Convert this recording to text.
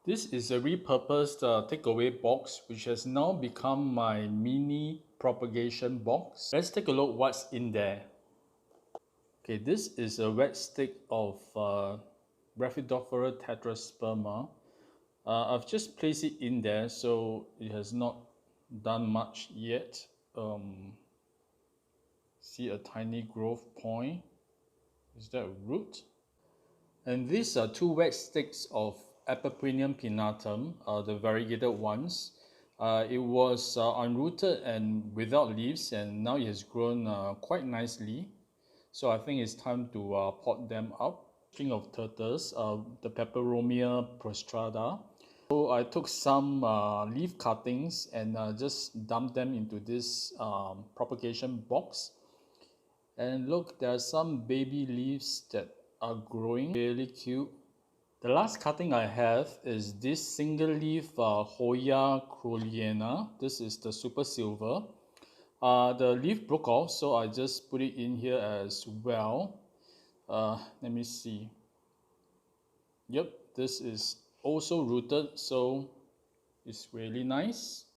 This is a repurposed takeaway box which has now become my mini propagation box. Let's take a look what's in there. Okay, this is a wet stick of Rhaphidophora tetrasperma. I've just placed it in there, so it has not done much yet. See a tiny growth point. Is that a root? And these are two wet sticks of Epipenium pinnatum, the variegated ones. It was unrooted and without leaves, and now it has grown quite nicely. So I think it's time to pot them up. String of turtles, the Peperomia prostrata. So I took some leaf cuttings and just dumped them into this propagation box. And look, there are some baby leaves that are growing, really cute. The last cutting I have is this single leaf Hoya croliana. This is the super silver. The leaf broke off, so I just put it in here as well. Let me see. Yep, this is also rooted, so it's really nice.